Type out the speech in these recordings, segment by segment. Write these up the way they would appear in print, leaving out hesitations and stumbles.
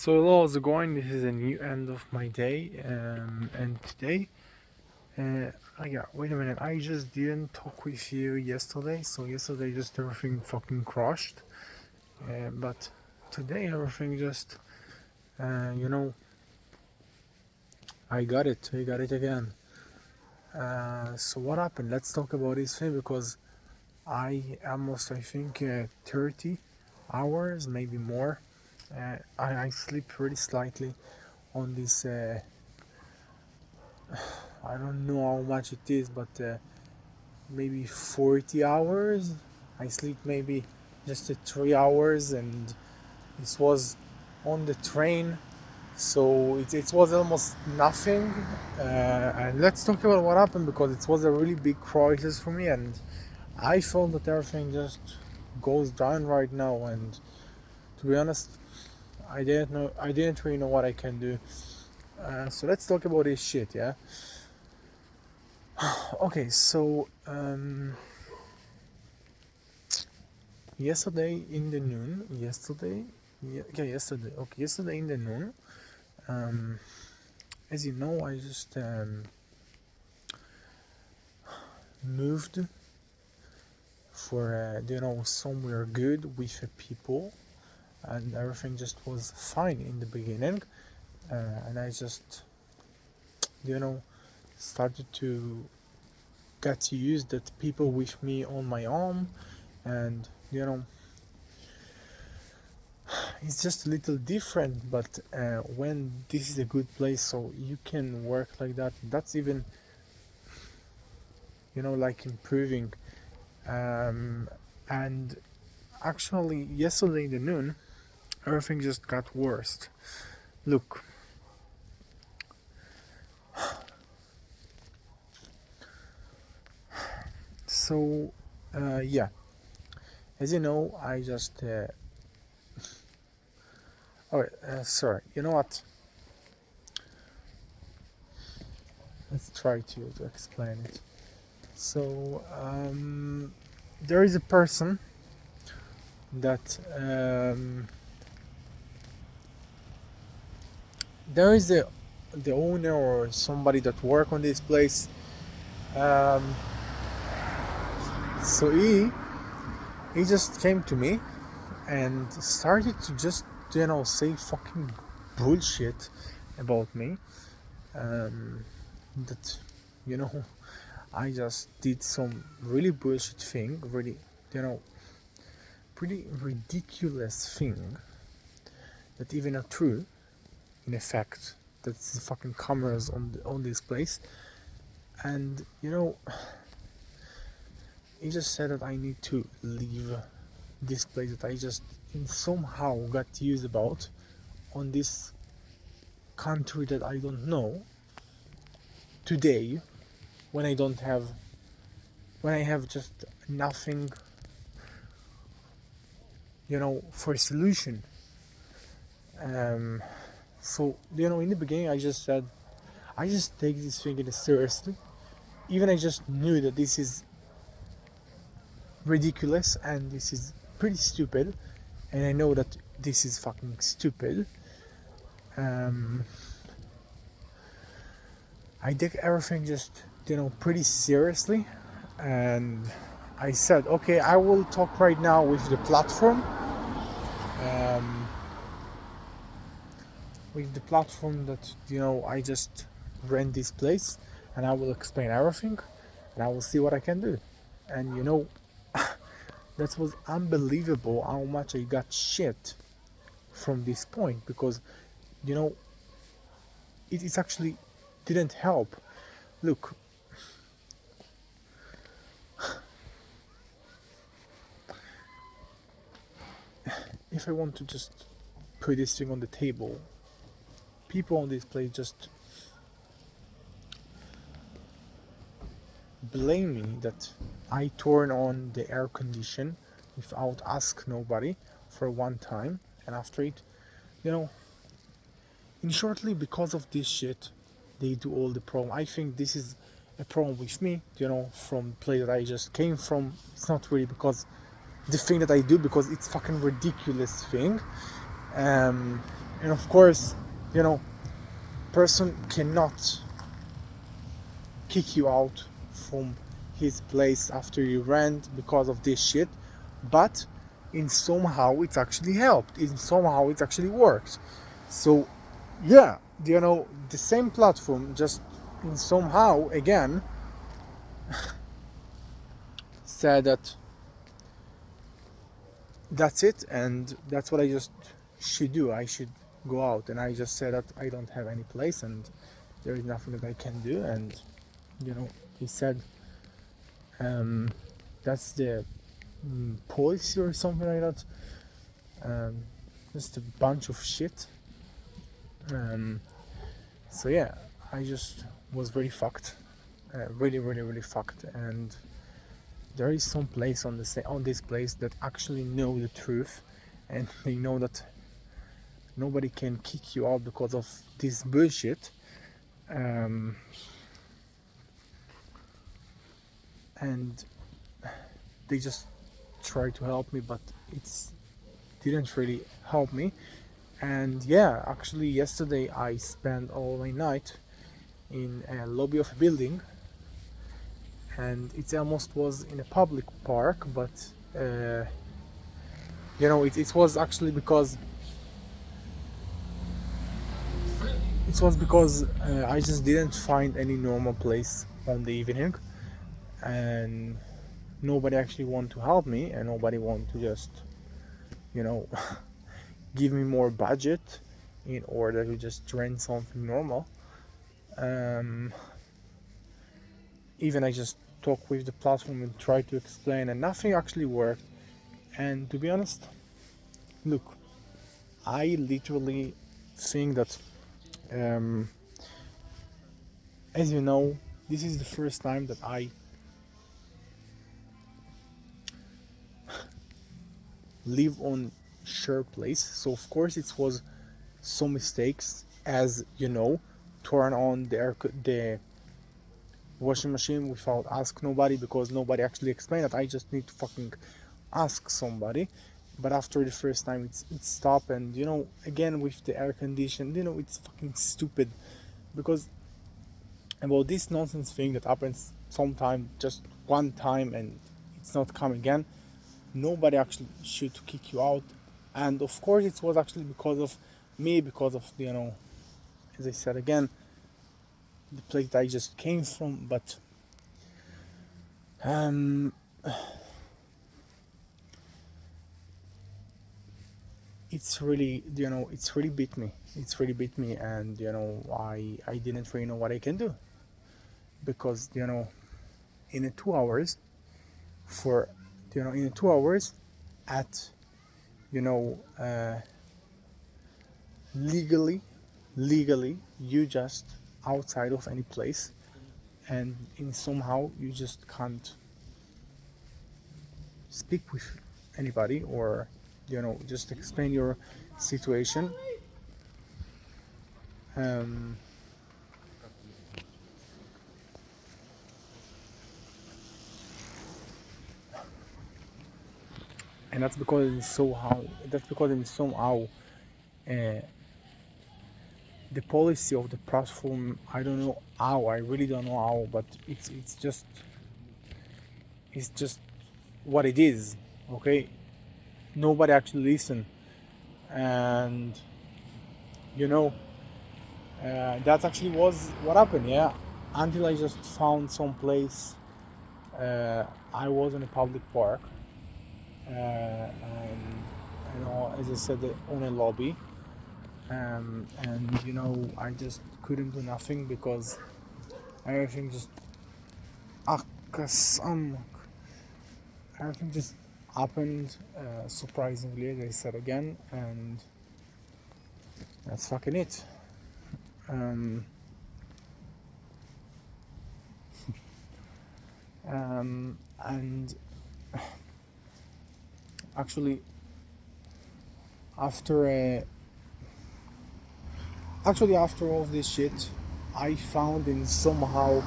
So hello, how's it going? This is a new end of my day, and today, yeah, wait a minute, I just didn't talk with you yesterday, so yesterday just everything fucking crushed, but today everything just, you know, I got it again. So what happened? Let's talk about this thing because I think, 30 hours, maybe more. I sleep pretty slightly on this. I don't know how much it is, but maybe 40 hours. I sleep maybe just 3 hours, and this was on the train, so it was almost nothing. And let's talk about what happened because it was a really big crisis for me, and I felt that everything just goes down right now. And to be honest, I didn't really know what I can do. So let's talk about this shit, yeah. Okay, so yesterday in the noon, yesterday in the noon, um, as you know, I just moved for somewhere good with people, and everything just was fine in the beginning, and I just you know started to get used that people with me on my arm, and it's just a little different, but when this is a good place so you can work like that, that's even like improving. um, and actually yesterday in the noon everything just got worse. Look, so yeah, as you know, I just sorry, you know what, let's try to explain it. So there is a person that there is the owner or somebody that work on this place. um, so he just came to me and started to just say fucking bullshit about me, that you know I just did some really bullshit thing, really, pretty ridiculous thing that even not true in effect. That's the fucking cameras on this place. And he just said that I need to leave this place that I just somehow got used about on this country that I don't know today, when I don't have when I have just nothing for a solution. So in the beginning I just said I just take this thing seriously, even I just knew that this is ridiculous and this is pretty stupid, and I know that this is fucking stupid. um, I take everything just pretty seriously, and I said, okay, I will talk right now with the platform, um, that I just rent this place, and I will explain everything, and I will see what I can do. And that was unbelievable how much I got shit from this point, because it actually didn't help. Look, if I want to just put this thing on the table, people on this place just blame me that I turn on the air condition without ask nobody for one time, and after it, in shortly, because of this shit, they do all the problem. I think this is a problem with me, from the place that I just came from. It's not really because the thing that I do, because it's fucking ridiculous thing. And of course, you know, person cannot kick you out from his place after you rent because of this shit, but in somehow it's actually helped, in somehow it actually worked. So yeah, you know, the same platform, just in somehow again said that that's it, and that's what I just should do. I should go out, and I just said that I don't have any place and there is nothing that I can do. And you know, he said that's the policy or something like that. Just a bunch of shit. So yeah, I just was very fucked, really fucked. And there is some place on this place that actually know the truth, and they know that nobody can kick you out because of this bullshit. And they just try to help me, but it's didn't really help me. And yeah, actually yesterday I spent all my night in a lobby of a building, and it almost was in a public park, but you know, it was actually because I just didn't find any normal place on the evening, and nobody actually want to help me, and nobody want to just, you know, give me more budget in order to just rent something normal. Even I just talked with the platform and tried to explain, and nothing actually worked. And to be honest, look, I literally think that as you know, this is the first time that I live on shared place. So of course it was some mistakes, as you know, turn on the washing machine without ask nobody, because nobody actually explained that. I just need to fucking ask somebody. But after the first time it stopped. And you know, again with the air condition, you know, it's fucking stupid, because about this nonsense thing that happens sometime, just one time, and it's not come again. Nobody actually should kick you out. And of course it was actually because of me, because of, you know, as I said again, the place that I just came from. But it's really, you know, it's really beat me. And you know, I didn't really know what I can do, because you know, in 2 hours, for you know, in 2 hours at, you know, legally you just outside of any place, and in somehow you just can't speak with anybody, or you know, just explain your situation. And that's because it's somehow the policy of the platform. I don't know how, I really don't know how, but it's just what it is. Okay, nobody actually listen. And you know, that actually was what happened. Yeah, until I just found some place. I was in a public park, and you know, as I said, on a lobby. And you know, I just couldn't do nothing, because everything just everything just happened, surprisingly, as I said again. And that's fucking it. And actually after all this shit, I found in somehow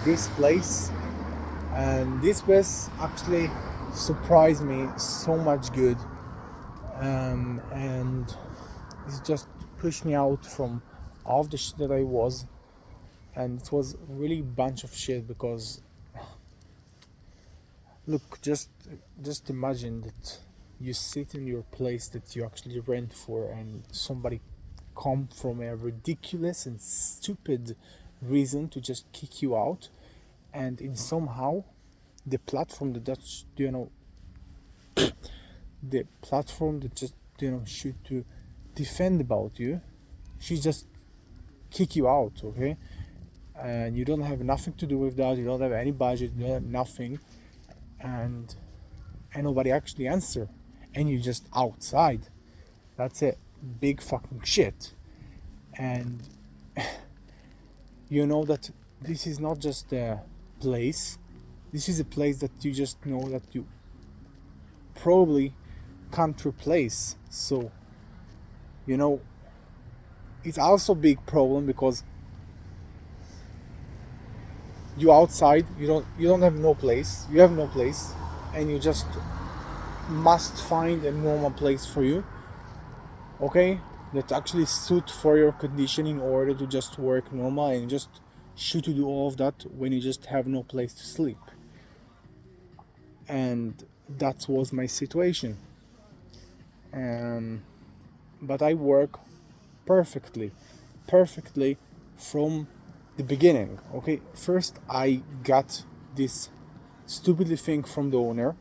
this place, and this place actually surprised me so much good. And it's just pushed me out from all the shit that I was, and it was really bunch of shit because look, just imagine that you sit in your place that you actually rent for, and somebody come from a ridiculous and stupid reason to just kick you out, and in somehow the platform that that's the platform that just should to defend about you, she just kick you out, okay? And you don't have nothing to do with that. You don't have any budget. You don't have nothing, and nobody actually answer, and you just outside. That's it. Big fucking shit. And you know that this is not just a place. This is a place that you just know that you probably can't replace. So it's also a big problem because you outside, you don't have no place, you have no place, and you just must find a normal place for you, okay, that actually suit for your condition in order to just work normal, and just should to do all of that when you just have no place to sleep. And that was my situation. But I work perfectly from the beginning, okay? First I got this stupidly thing from the owner.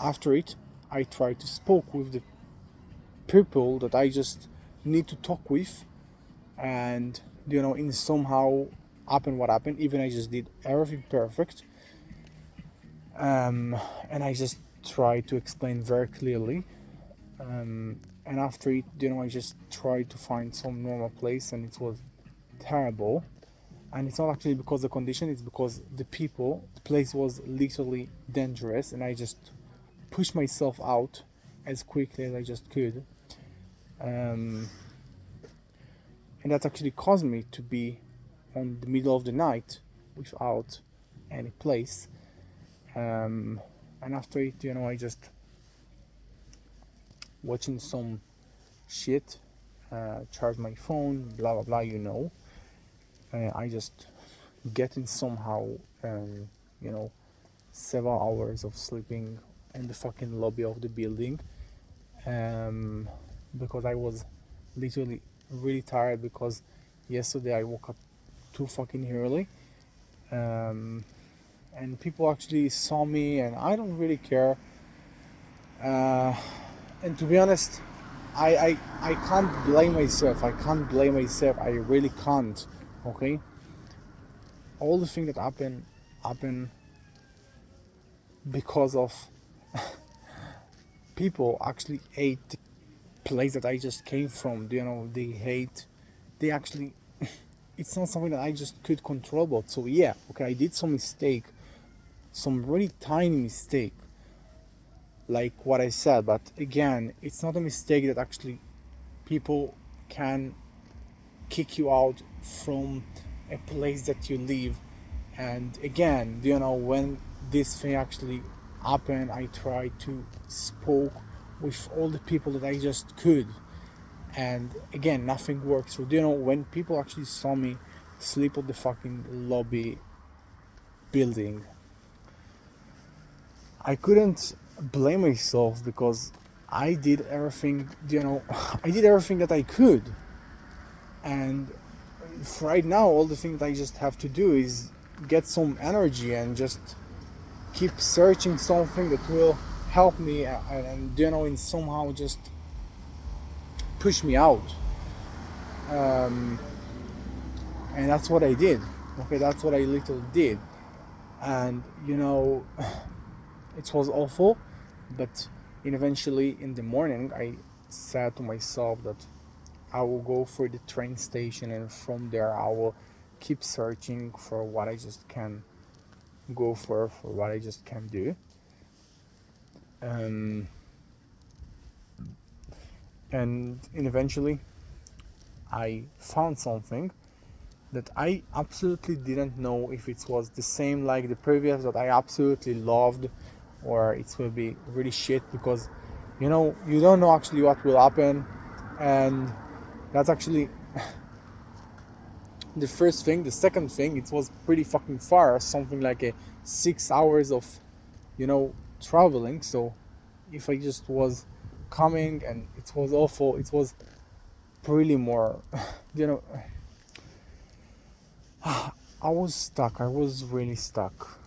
After it, I tried to spoke with the people that I just need to talk with, and in somehow happen what happened. Even I just did everything perfect, and I just tried to explain very clearly. And after it, I just tried to find some normal place, and it was terrible. And it's not actually because the condition, it's because the place was literally dangerous, and I just pushed myself out as quickly as I just could. And that actually caused me to be on the middle of the night without any place. And after it, I just watching some shit, charge my phone, blah blah blah. I just getting somehow, several hours of sleeping in the fucking lobby of the building, because I was literally really tired, because yesterday I woke up too fucking early, and people actually saw me, and I don't really care. And to be honest, I can't blame myself. I really can't. Okay, all the things that happen because of people actually hate the place that I just came from. They actually it's not something that I just could control about. So yeah, okay, I did some mistake, some really tiny mistake, like what I said, but again, it's not a mistake that actually people can kick you out from a place that you live. And again, when this thing actually happened, I tried to spoke with all the people that I just could, and again, nothing worked. So when people actually saw me sleep on the fucking lobby building, I couldn't blame myself, because I did everything, I did everything that I could. And right now, all the thing that I just have to do is get some energy and just keep searching something that will help me, and in somehow just push me out. And that's what I did. Okay, that's what I literally did. And it was awful, but eventually in the morning I said to myself that I will go for the train station, and from there I will keep searching for what I just can go for what I just can do. And eventually I found something that I absolutely didn't know if it was the same like the previous that I absolutely loved, or it will be really shit, because you don't know actually what will happen. And That's actually the first thing. The second thing, it was pretty fucking far, something like a 6 hours of, traveling. So if I just was coming and it was awful, it was really more, you know, I was stuck. I was really stuck.